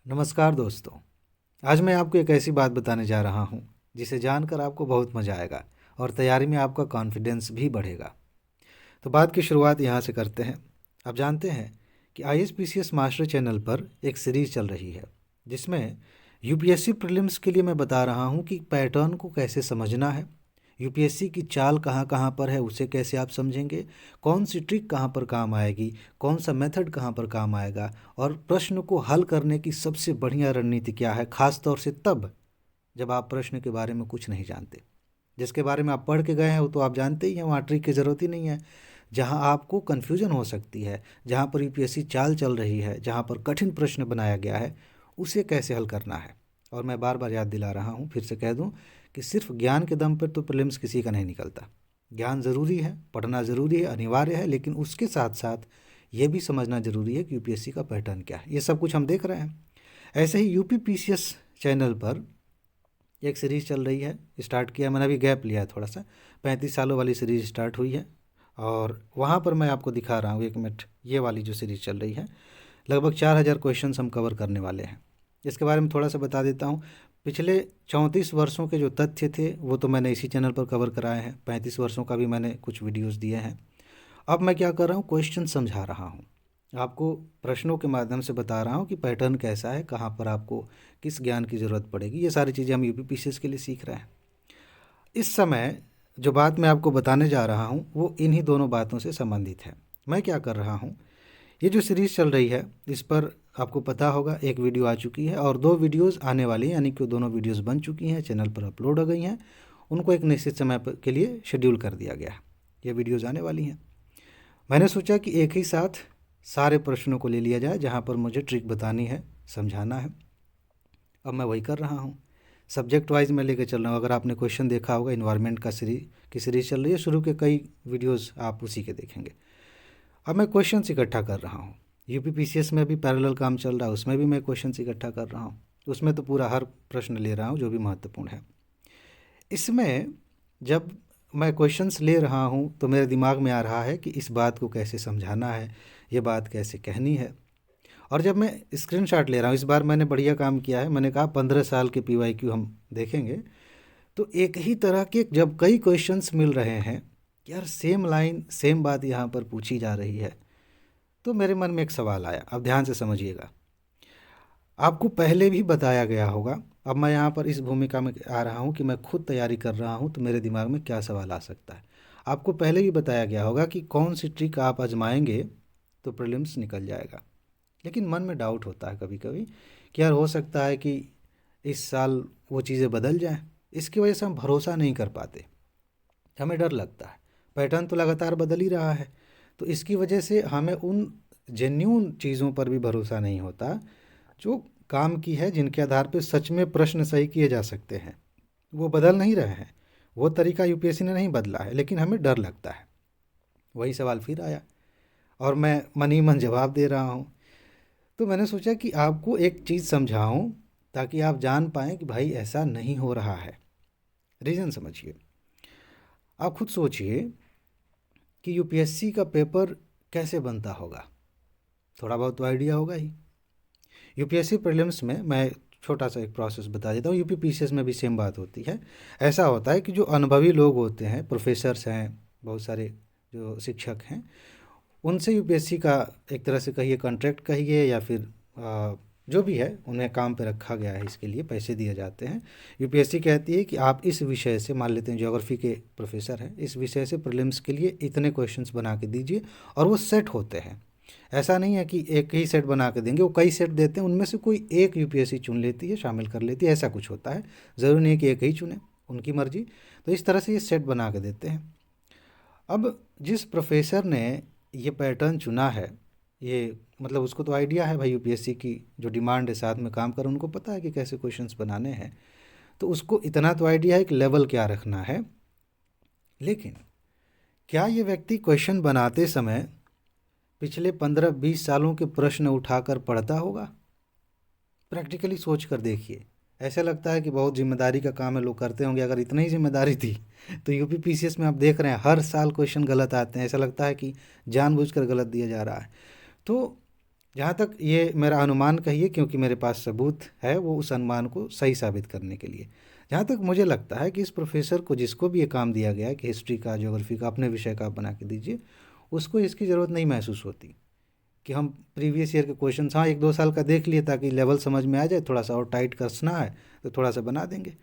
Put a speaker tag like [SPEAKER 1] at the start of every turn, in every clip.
[SPEAKER 1] नमस्कार दोस्तों। आज मैं आपको एक ऐसी बात बताने जा रहा हूँ जिसे जानकर आपको बहुत मज़ा आएगा और तैयारी में आपका कॉन्फिडेंस भी बढ़ेगा। तो बात की शुरुआत यहाँ से करते हैं। आप जानते हैं कि आईएसपीसीएस मास्टर चैनल पर एक सीरीज़ चल रही है जिसमें यूपीएससी प्रीलिम्स के लिए मैं बता रहा हूँ कि पैटर्न को कैसे समझना है, यूपीएससी की चाल कहाँ कहाँ पर है उसे कैसे आप समझेंगे, कौन सी ट्रिक कहाँ पर काम आएगी, कौन सा मेथड कहाँ पर काम आएगा और प्रश्न को हल करने की सबसे बढ़िया रणनीति क्या है, खास तौर से तब जब आप प्रश्न के बारे में कुछ नहीं जानते। जिसके बारे में आप पढ़ के गए हैं वो तो आप जानते ही हैं, वहाँ ट्रिक की ज़रूरत ही नहीं है। जहाँ आपको कन्फ्यूजन हो सकती है, जहाँ पर यूपीएससी चाल चल रही है, जहाँ पर कठिन प्रश्न बनाया गया है, उसे कैसे हल करना है। और मैं बार बार याद दिला रहा हूँ, फिर से कह दूँ कि सिर्फ ज्ञान के दम पर तो प्रीलिम्स किसी का नहीं निकलता। ज्ञान ज़रूरी है, पढ़ना ज़रूरी है, अनिवार्य है, लेकिन उसके साथ साथ ये भी समझना ज़रूरी है कि यूपीएससी का पैटर्न क्या है। ये सब कुछ हम देख रहे हैं। ऐसे ही यूपी पीसीएस चैनल पर एक सीरीज़ चल रही है, स्टार्ट किया मैंने, अभी गैप लिया है थोड़ा सा। 35 सालों वाली सीरीज़ स्टार्ट हुई है और वहाँ पर मैं आपको दिखा रहा हूँ, 1 मिनट, ये वाली जो सीरीज़ चल रही है, लगभग 4000 क्वेश्चंस हम कवर करने वाले हैं। इसके बारे में थोड़ा सा बता देता हूँ। पिछले 34 वर्षों के जो तथ्य थे वो तो मैंने इसी चैनल पर कवर कराए हैं। 35 वर्षों का भी मैंने कुछ वीडियोस दिए हैं। अब मैं क्या कर रहा हूँ, क्वेश्चन समझा रहा हूँ, आपको प्रश्नों के माध्यम से बता रहा हूँ कि पैटर्न कैसा है, कहाँ पर आपको किस ज्ञान की ज़रूरत पड़ेगी। ये सारी चीज़ें हम यूपी पीसीएस के लिए सीख रहे हैं। इस समय जो बात मैं आपको बताने जा रहा हूँ वो इन्हीं दोनों बातों से संबंधित है। मैं क्या कर रहा हूँ, ये जो सीरीज़ चल रही है इस पर आपको पता होगा एक वीडियो आ चुकी है और 2 वीडियोस आने वाली हैं, यानी कि दोनों वीडियोस बन चुकी हैं, चैनल पर अपलोड हो गई हैं। उनको एक निश्चित समय के लिए शेड्यूल कर दिया गया है। ये वीडियोस आने वाली हैं। मैंने सोचा कि एक ही साथ सारे प्रश्नों को ले लिया जाए जहाँ पर मुझे ट्रिक बतानी है, समझाना है। अब मैं वही कर रहा हूँ। सब्जेक्ट वाइज मैं लेके चल रहा हूँ। अगर आपने क्वेश्चन देखा होगा, इन्वायरमेंट का सीरीज़ चल रही है, शुरू के कई वीडियोस आप उसी के देखेंगे। अब मैं क्वेश्चंस इकट्ठा कर रहा हूँ। यूपी पीसीएस में भी पैरेलल काम चल रहा है, उसमें भी मैं क्वेश्चंस इकट्ठा कर रहा हूँ। उसमें तो पूरा हर प्रश्न ले रहा हूँ जो भी महत्वपूर्ण है। इसमें जब मैं क्वेश्चंस ले रहा हूँ तो मेरे दिमाग में आ रहा है कि इस बात को कैसे समझाना है, ये बात कैसे कहनी है। और जब मैं स्क्रीनशॉट ले रहा हूँ, इस बार मैंने बढ़िया काम किया है। मैंने कहा 15 साल के पीवाईक्यू हम देखेंगे तो एक ही तरह के जब कई क्वेश्चंस मिल रहे हैं कि यार सेम लाइन सेम बात यहाँ पर पूछी जा रही है, तो मेरे मन में एक सवाल आया। अब ध्यान से समझिएगा। आपको पहले भी बताया गया होगा, अब मैं यहाँ पर इस भूमिका में आ रहा हूँ कि मैं खुद तैयारी कर रहा हूँ तो मेरे दिमाग में क्या सवाल आ सकता है। आपको पहले भी बताया गया होगा कि कौन सी ट्रिक आप आजमाएंगे तो प्रीलिम्स निकल जाएगा। लेकिन मन में डाउट होता है कभी कभी कि यार हो सकता है कि इस साल वो चीज़ें बदल जाएं। इसकी वजह से हम भरोसा नहीं कर पाते, हमें डर लगता है। पैटर्न तो लगातार बदल ही रहा है, तो इसकी वजह से हमें उन जेन्यून चीज़ों पर भी भरोसा नहीं होता जो काम की है, जिनके आधार पर सच में प्रश्न सही किए जा सकते हैं। वो बदल नहीं रहे हैं, वो तरीका यूपीएससी ने नहीं बदला है, लेकिन हमें डर लगता है। वही सवाल फिर आया और मैं मन ही मन जवाब दे रहा हूँ। तो मैंने सोचा कि आपको एक चीज़ समझाऊं ताकि आप जान पाएँ कि भाई ऐसा नहीं हो रहा है। रीज़न समझिए। आप खुद सोचिए कि यूपीएससी का पेपर कैसे बनता होगा, थोड़ा बहुत तो आइडिया होगा ही। यूपीएससी प्रीलिम्स में मैं छोटा सा एक प्रोसेस बता देता हूँ, यूपी पीसीएस में भी सेम बात होती है। ऐसा होता है कि जो अनुभवी लोग होते हैं, प्रोफेसर्स हैं, बहुत सारे जो शिक्षक हैं, उनसे यूपीएससी का एक तरह से कहिए कॉन्ट्रैक्ट कहिए या फिर जो भी है, उन्हें काम पे रखा गया है, इसके लिए पैसे दिए जाते हैं। यूपीएससी कहती है कि आप इस विषय से, मान लेते हैं ज्योग्राफी के प्रोफेसर हैं, इस विषय से प्रीलिम्स के लिए इतने क्वेश्चंस बना के दीजिए, और वो सेट होते हैं। ऐसा नहीं है कि एक ही सेट बना के देंगे, वो कई सेट देते हैं, उनमें से कोई एक यूपीएससी चुन लेती है, शामिल कर लेती है, ऐसा कुछ होता है। ज़रूरी नहीं कि एक ही चुने, उनकी मर्जी। तो इस तरह से ये सेट बना के देते हैं। अब जिस प्रोफेसर ने ये पैटर्न चुना है, ये मतलब उसको तो आइडिया है भाई, यूपीएससी की जो डिमांड है साथ में काम कर, उनको पता है कि कैसे क्वेश्चंस बनाने हैं, तो उसको इतना तो आइडिया है कि लेवल क्या रखना है। लेकिन क्या ये व्यक्ति क्वेश्चन बनाते समय पिछले 15-20 सालों के प्रश्न उठाकर पढ़ता होगा? प्रैक्टिकली सोच कर देखिए। ऐसा लगता है कि बहुत जिम्मेदारी का काम है, लोग करते होंगे। अगर इतनी ही जिम्मेदारी थी तो यूपी पीसीएस में आप देख रहे हैं हर साल क्वेश्चन गलत आते हैं, ऐसा लगता है कि जानबूझकर गलत दिया जा रहा है। तो जहाँ तक ये मेरा अनुमान कहिए, क्योंकि मेरे पास सबूत है वो उस अनुमान को सही साबित करने के लिए। जहाँ तक मुझे लगता है कि इस प्रोफेसर को, जिसको भी ये काम दिया गया है कि हिस्ट्री का, ज्योग्राफी का अपने विषय का आप बना के दीजिए, उसको इसकी ज़रूरत नहीं महसूस होती कि हम प्रीवियस ईयर के क्वेश्चन, हाँ 1-2 साल का देख लिए ताकि लेवल समझ में आ जाए, थोड़ा सा और टाइट कसना है तो थोड़ा सा बना देंगे।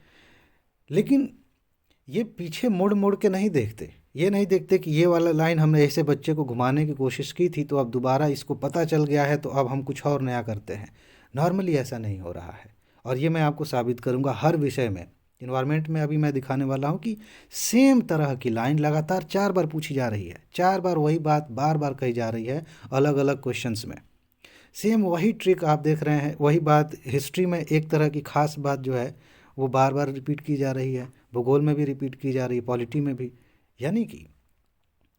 [SPEAKER 1] लेकिन ये पीछे मुड़ मुड़ के नहीं देखते, ये नहीं देखते कि ये वाला लाइन हमने ऐसे बच्चे को घुमाने की कोशिश की थी तो अब दोबारा इसको पता चल गया है तो अब हम कुछ और नया करते हैं। नॉर्मली ऐसा नहीं हो रहा है, और ये मैं आपको साबित करूंगा हर विषय में। इन्वायरमेंट में अभी मैं दिखाने वाला हूँ कि सेम तरह की लाइन लगातार 4 बार पूछी जा रही है, 4 बार वही बात बार बार कही जा रही है अलग अलग क्वेश्चंस में। सेम वही ट्रिक आप देख रहे हैं, वही बात हिस्ट्री में एक तरह की खास बात जो है वो बार बार रिपीट की जा रही है, भूगोल में भी रिपीट की जा रही है, पॉलिटी में भी। यानी कि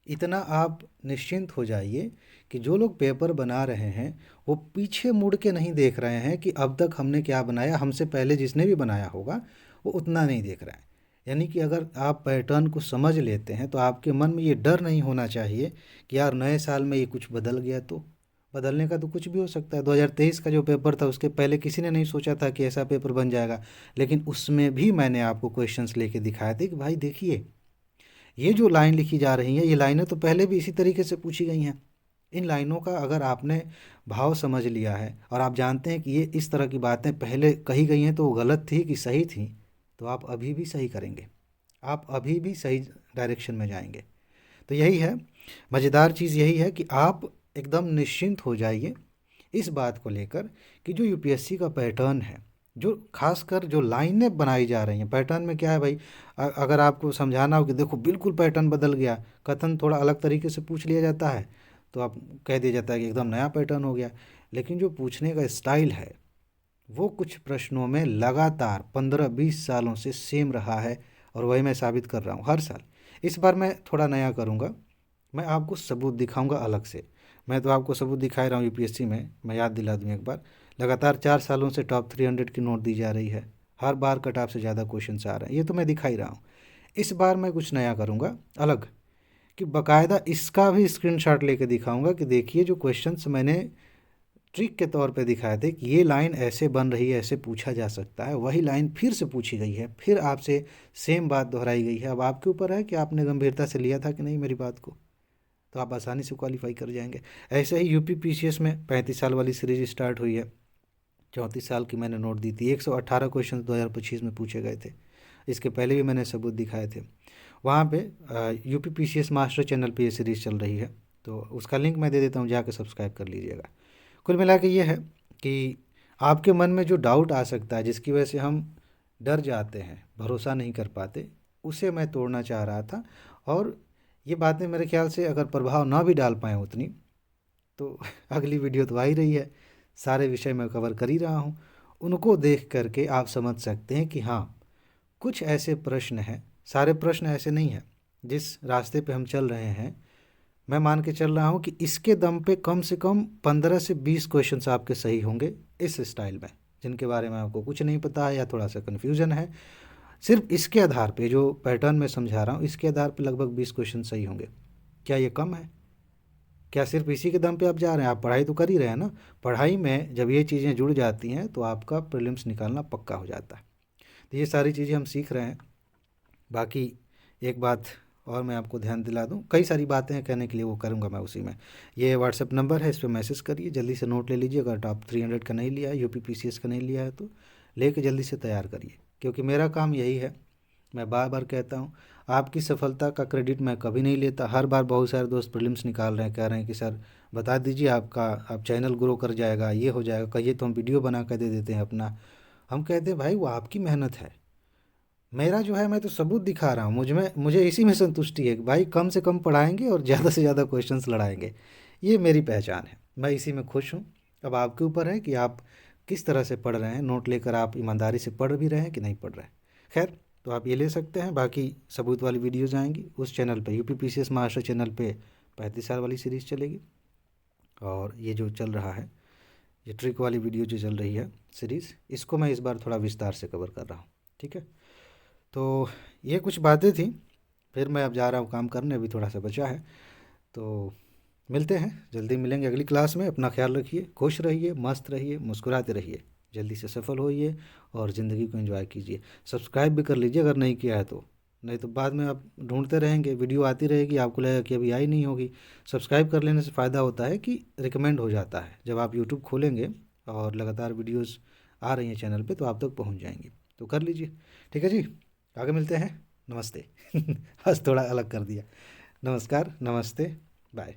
[SPEAKER 1] इतना आप निश्चिंत हो जाइए कि जो लोग पेपर बना रहे हैं वो पीछे मुड़ के नहीं देख रहे हैं कि अब तक हमने क्या बनाया, हमसे पहले जिसने भी बनाया होगा वो उतना नहीं देख रहा है। यानी कि अगर आप पैटर्न को समझ लेते हैं तो आपके मन में ये डर नहीं होना चाहिए कि यार नए साल में ये कुछ बदल गया। तो बदलने का तो कुछ भी हो सकता है। 2023 का जो पेपर था उसके पहले किसी ने नहीं सोचा था कि ऐसा पेपर बन जाएगा, लेकिन उसमें भी मैंने आपको क्वेश्चंस लेके दिखाए थे कि भाई देखिए ये जो लाइन लिखी जा रही है, ये लाइनें तो पहले भी इसी तरीके से पूछी गई हैं। इन लाइनों का अगर आपने भाव समझ लिया है और आप जानते हैं कि ये इस तरह की बातें पहले कही गई हैं तो वो गलत थी कि सही थी, तो आप अभी भी सही करेंगे, आप अभी भी सही डायरेक्शन में जाएंगे। तो यही है, मज़ेदार चीज़ यही है कि आप एकदम निश्चिंत हो जाइए इस बात को लेकर कि जो यूपीएससी का पैटर्न है, जो खासकर जो लाइनें बनाई जा रही हैं, पैटर्न में क्या है भाई, अगर आपको समझाना हो कि देखो बिल्कुल पैटर्न बदल गया, कथन थोड़ा अलग तरीके से पूछ लिया जाता है तो आप कह दिया जाता है कि एकदम नया पैटर्न हो गया। लेकिन जो पूछने का स्टाइल है वो कुछ प्रश्नों में लगातार 15-20 सालों से सेम रहा है, और वही मैं साबित कर रहा हूँ हर साल। इस बार मैं थोड़ा नया करूँगा, मैं आपको सबूत दिखाऊंगा अलग से। मैं तो आपको सबूत दिखा ही रहा हूँ यूपीएससी में, मैं याद दिला दूँ एक बार, लगातार 4 सालों से टॉप 300 की नोट दी जा रही है, हर बार कट ऑफ से ज़्यादा क्वेश्चन आ रहे हैं, ये तो मैं दिखा ही रहा हूँ। इस बार मैं कुछ नया करूँगा अलग, कि बाकायदा इसका भी स्क्रीनशॉट लेके दिखाऊंगा कि देखिए जो क्वेश्चंस मैंने ट्रिक के तौर पे दिखाए थे कि ये लाइन ऐसे बन रही है, ऐसे पूछा जा सकता है, वही लाइन फिर से पूछी गई है, फिर आपसे सेम बात दोहराई गई है। अब आपके ऊपर है कि आपने गंभीरता से लिया था कि नहीं मेरी बात को, तो आप आसानी से क्वालिफाई कर जाएंगे। ऐसे ही यूपी पीसीएस में 35 साल वाली सीरीज स्टार्ट हुई है, 34 साल की मैंने नोट दी थी, 118 क्वेश्चन 2025 में पूछे गए थे। इसके पहले भी मैंने सबूत दिखाए थे। वहाँ पे यूपी पीसीएस मास्टर चैनल पे ये सीरीज़ चल रही है, तो उसका लिंक मैं दे देता हूँ, जाकर सब्सक्राइब कर लीजिएगा। कुल मिला के ये है कि आपके मन में जो डाउट आ सकता है, जिसकी वजह से हम डर जाते हैं, भरोसा नहीं कर पाते, उसे मैं तोड़ना चाह रहा था। और ये बातें मेरे ख्याल से अगर प्रभाव ना भी डाल पाएँ उतनी, तो अगली वीडियो तो आ ही रही है, सारे विषय मैं कवर कर ही रहा हूँ, उनको देख करके आप समझ सकते हैं कि हाँ कुछ ऐसे प्रश्न हैं, सारे प्रश्न ऐसे नहीं हैं। जिस रास्ते पे हम चल रहे हैं, मैं मान के चल रहा हूँ कि इसके दम पे कम से कम 15 से 20 क्वेश्चंस आपके सही होंगे इस स्टाइल में, जिनके बारे में आपको कुछ नहीं पता है या थोड़ा सा कन्फ्यूजन है। सिर्फ इसके आधार पे, जो पैटर्न मैं समझा रहा हूँ, इसके आधार पे लगभग 20 क्वेश्चन सही होंगे। क्या ये कम है? क्या सिर्फ इसी के दम पे आप जा रहे हैं? आप पढ़ाई तो कर ही रहे हैं ना। पढ़ाई में जब ये चीज़ें जुड़ जाती हैं तो आपका प्रीलिम्स निकालना पक्का हो जाता है। तो ये सारी चीज़ें हम सीख रहे हैं। बाकी एक बात और मैं आपको ध्यान दिला दूं, कई सारी बातें हैं कहने के लिए, वो करूंगा मैं उसी में। ये व्हाट्सएप नंबर है, इस पर मैसेज करिए, जल्दी से नोट ले लीजिए। अगर टॉप 300 का नहीं लिया है, यूपी पीसीएस का नहीं लिया है, तो लेके जल्दी से तैयार करिए, क्योंकि मेरा काम यही है। मैं बार बार कहता हूँ, आपकी सफलता का क्रेडिट मैं कभी नहीं लेता। हर बार बहुत सारे दोस्त प्रीलिम्स निकाल रहे हैं, कह रहे हैं कि सर बता दीजिए, आपका आप चैनल ग्रो कर जाएगा, ये हो जाएगा, कहिए तो हम वीडियो बना कर दे देते हैं अपना। हम कहते हैं भाई वो आपकी मेहनत है, मेरा जो है मैं तो सबूत दिखा रहा हूँ। मुझे इसी में संतुष्टि है कि भाई कम से कम पढ़ाएंगे और ज़्यादा से ज़्यादा क्वेश्चंस लड़ाएंगे, ये मेरी पहचान है, मैं इसी में खुश हूँ। अब आपके ऊपर है कि आप किस तरह से पढ़ रहे हैं, नोट लेकर आप ईमानदारी से पढ़ भी रहे हैं कि नहीं पढ़ रहे हैं। खैर, तो आप ये ले सकते हैं। बाकी सबूत वाली वीडियोज़ आएंगी उस चैनल पर, यूपी पीसीएस मास्टर चैनल पर 35 साल वाली सीरीज़ चलेगी। और ये जो चल रहा है, ये ट्रिक वाली वीडियो जो चल रही है सीरीज़, इसको मैं इस बार थोड़ा विस्तार से कवर कर रहा हूँ। ठीक है, तो ये कुछ बातें थी। फिर मैं अब जा रहा हूँ काम करने, अभी थोड़ा सा बचा है। तो मिलते हैं, जल्दी मिलेंगे अगली क्लास में। अपना ख्याल रखिए, खुश रहिए, मस्त रहिए, मुस्कुराते रहिए, जल्दी से सफल होइए और ज़िंदगी को एंजॉय कीजिए। सब्सक्राइब भी कर लीजिए अगर नहीं किया है तो, नहीं तो बाद में आप ढूंढते रहेंगे, वीडियो आती रहेगी, आपको लगेगा कि अभी आई नहीं होगी। सब्सक्राइब कर लेने से फ़ायदा होता है कि रिकमेंड हो जाता है, जब आप यूट्यूब खोलेंगे और लगातार वीडियोज़ आ रही हैं चैनल पे तो आप तक पहुंच जाएंगी। तो कर लीजिए, ठीक है जी। आगे मिलते हैं, नमस्ते। आज थोड़ा अलग कर दिया। नमस्कार, नमस्ते, बाय।